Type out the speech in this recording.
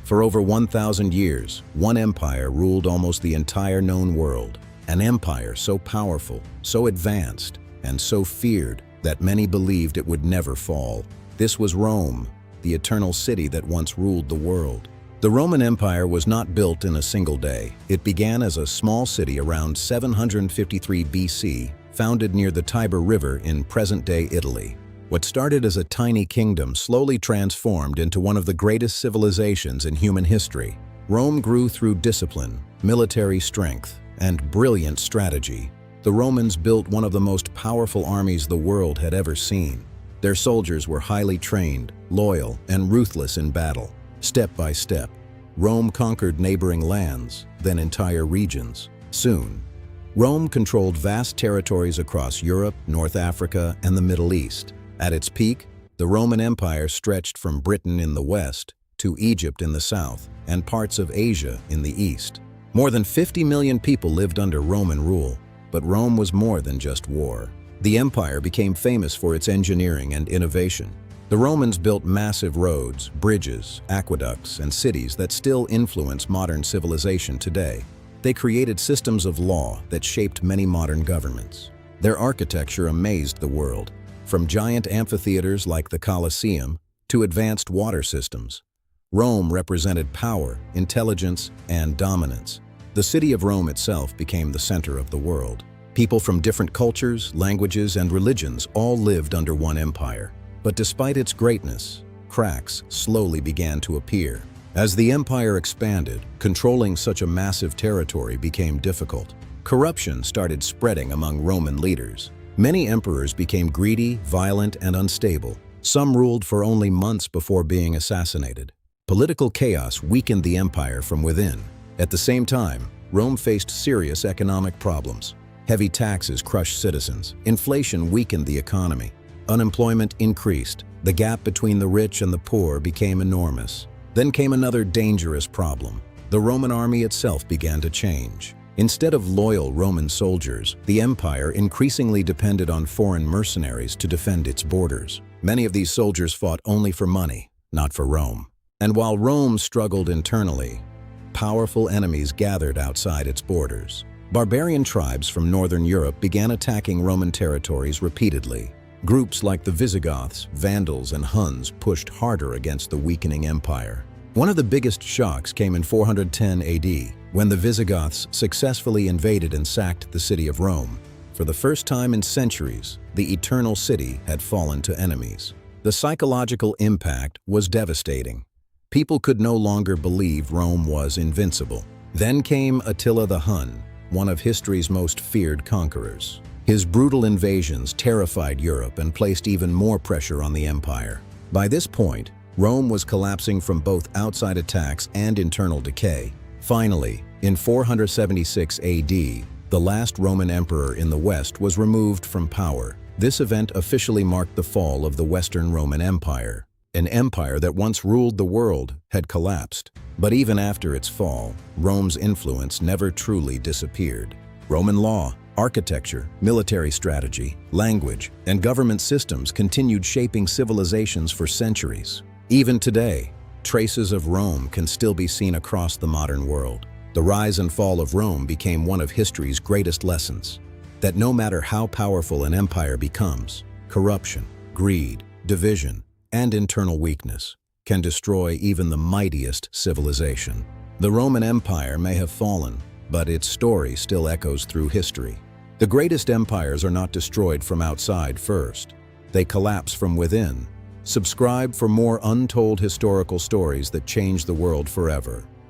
For over 1,000 years, one empire ruled almost the entire known world. An empire so powerful, so advanced, and so feared that many believed it would never fall. This was Rome, the eternal city that once ruled the world. The Roman Empire was not built in a single day. It began as a small city around 753 BC, founded near the Tiber River in present-day Italy. What started as a tiny kingdom slowly transformed into one of the greatest civilizations in human history. Rome grew through discipline, military strength, and brilliant strategy. The Romans built one of the most powerful armies the world had ever seen. Their soldiers were highly trained, loyal, and ruthless in battle. Step by step, Rome conquered neighboring lands, then entire regions. Soon, Rome controlled vast territories across Europe, North Africa, and the Middle East. At its peak, the Roman Empire stretched from Britain in the west to Egypt in the south and parts of Asia in the east. More than 50 million people lived under Roman rule, but Rome was more than just war. The empire became famous for its engineering and innovation. The Romans built massive roads, bridges, aqueducts, and cities that still influence modern civilization today. They created systems of law that shaped many modern governments. Their architecture amazed the world, from giant amphitheaters like the Colosseum to advanced water systems. Rome represented power, intelligence, and dominance. The city of Rome itself became the center of the world. People from different cultures, languages, and religions all lived under one empire. But despite its greatness, cracks slowly began to appear. As the empire expanded, controlling such a massive territory became difficult. Corruption started spreading among Roman leaders. Many emperors became greedy, violent, and unstable. Some ruled for only months before being assassinated. Political chaos weakened the empire from within. At the same time, Rome faced serious economic problems. Heavy taxes crushed citizens. Inflation weakened the economy. Unemployment increased. The gap between the rich and the poor became enormous. Then came another dangerous problem. The Roman army itself began to change. Instead of loyal Roman soldiers, the empire increasingly depended on foreign mercenaries to defend its borders. Many of these soldiers fought only for money, not for Rome. And while Rome struggled internally, powerful enemies gathered outside its borders. Barbarian tribes from northern Europe began attacking Roman territories repeatedly. Groups like the Visigoths, Vandals, and Huns pushed harder against the weakening empire. One of the biggest shocks came in 410 AD, when the Visigoths successfully invaded and sacked the city of Rome. For the first time in centuries, the Eternal City had fallen to enemies. The psychological impact was devastating. People could no longer believe Rome was invincible. Then came Attila the Hun, one of history's most feared conquerors. His brutal invasions terrified Europe and placed even more pressure on the empire. By this point, Rome was collapsing from both outside attacks and internal decay. Finally, in 476 AD, the last Roman emperor in the West was removed from power. This event officially marked the fall of the Western Roman Empire. An empire that once ruled the world had collapsed. But even after its fall, Rome's influence never truly disappeared. Roman law, architecture, military strategy, language, and government systems continued shaping civilizations for centuries. Even today, traces of Rome can still be seen across the modern world. The rise and fall of Rome became one of history's greatest lessons, that no matter how powerful an empire becomes, corruption, greed, division, and internal weakness can destroy even the mightiest civilization. The Roman Empire may have fallen, but its story still echoes through history. The greatest empires are not destroyed from outside first. They collapse from within. Subscribe for more untold historical stories that change the world forever.